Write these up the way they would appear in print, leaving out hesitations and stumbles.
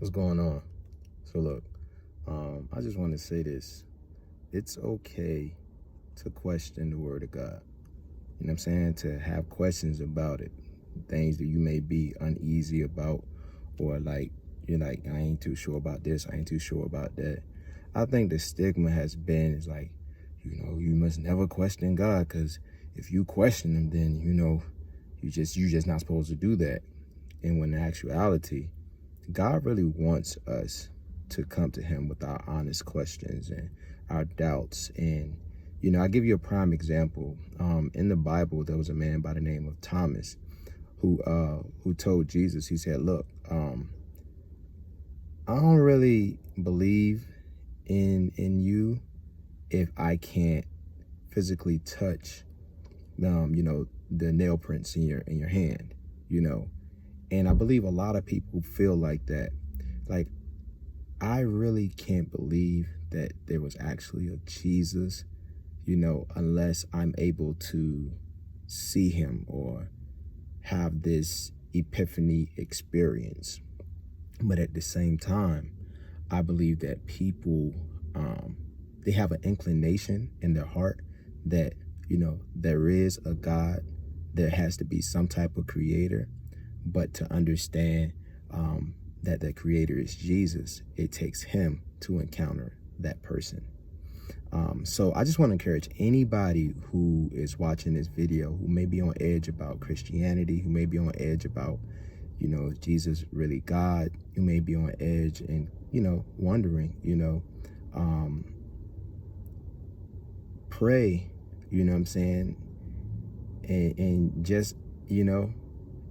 What's going on? So look, I just want to say this. It's okay to question the word of God. You know what I'm saying? To have questions about it. Things that you may be uneasy about, or like, you're like, I ain't too sure about this, I ain't too sure about that. I think the stigma has been, is like, you must never question God, because if you question him, then, you're just not supposed to do that. And when in actuality, God really wants us to come to him with our honest questions and our doubts. And, I'll give you a prime example. In the Bible, there was a man by the name of Thomas who told Jesus, he said, look, I don't really believe in you if I can't physically touch, the nail prints in your hand, And I believe a lot of people feel like that. Like, I really can't believe that there was actually a Jesus, unless I'm able to see him or have this epiphany experience. But at the same time, I believe that people, they have an inclination in their heart that, there is a God, there has to be some type of creator. But to understand that the creator is Jesus, it takes him to encounter that person. So I just want to encourage anybody who is watching this video, who may be on edge about Christianity, who may be on edge about, is Jesus really God? You may be on edge and, wondering, pray, you know what I'm saying? And just,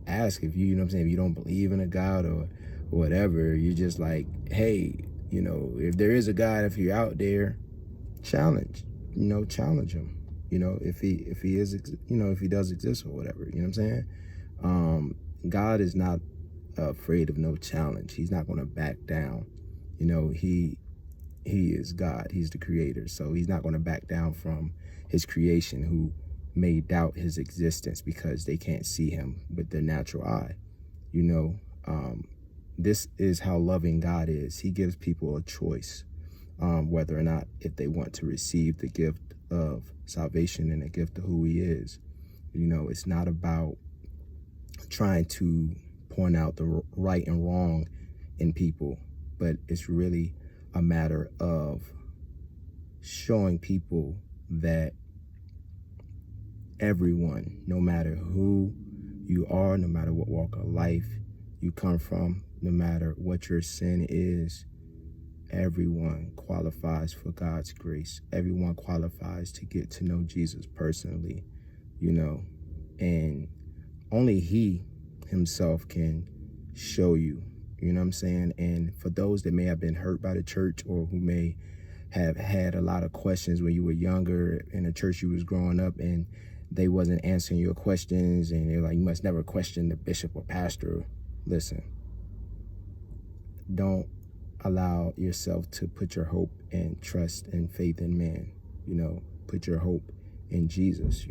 ask if you know what I'm saying, if you don't believe in a God or whatever, you're just like, hey, if there is a God, if you're out there, challenge him, if he is, if he does exist or whatever, you know what I'm saying? God is not afraid of no challenge. He's not going to back down. He is God. He's the creator. So he's not going to back down from his creation, who may doubt his existence because they can't see him with their natural eye. This is how loving God is. He gives people a choice, whether or not, if they want to receive the gift of salvation and the gift of who he is. It's not about trying to point out the right and wrong in people, but it's really a matter of showing people that everyone, no matter who you are, no matter what walk of life you come from, no matter what your sin is, everyone qualifies for God's grace. Everyone qualifies to get to know Jesus personally, and only he himself can show you, you know what I'm saying? And for those that may have been hurt by the church, or who may have had a lot of questions when you were younger in the church you was growing up, and they wasn't answering your questions, and they're like, you must never question the bishop or pastor. Listen, don't allow yourself to put your hope and trust and faith in man. Put your hope in Jesus.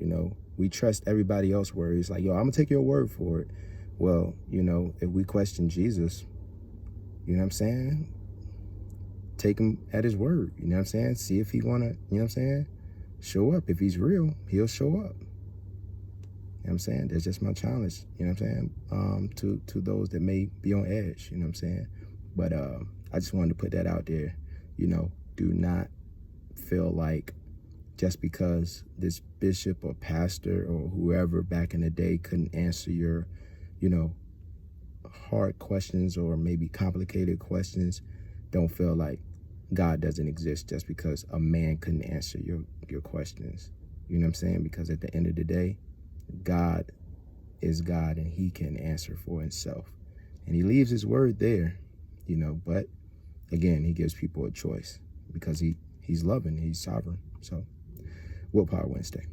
We trust everybody else's word. It's like, yo, I'm gonna take your word for it. Well, if we question Jesus, you know what I'm saying? Take him at his word, you know what I'm saying? See if he wanna, you know what I'm saying? Show up. If he's real, he'll show up. You know what I'm saying? That's just my challenge, you know what I'm saying? To those that may be on edge, you know what I'm saying? But I just wanted to put that out there. Do not feel like just because this bishop or pastor or whoever back in the day couldn't answer your, hard questions or maybe complicated questions, don't feel like God doesn't exist just because a man couldn't answer your questions. You know what I'm saying? Because at the end of the day, God is God, and he can answer for himself. And he leaves his word there, but again, he gives people a choice because he's loving, he's sovereign. So, Willpower Wednesday.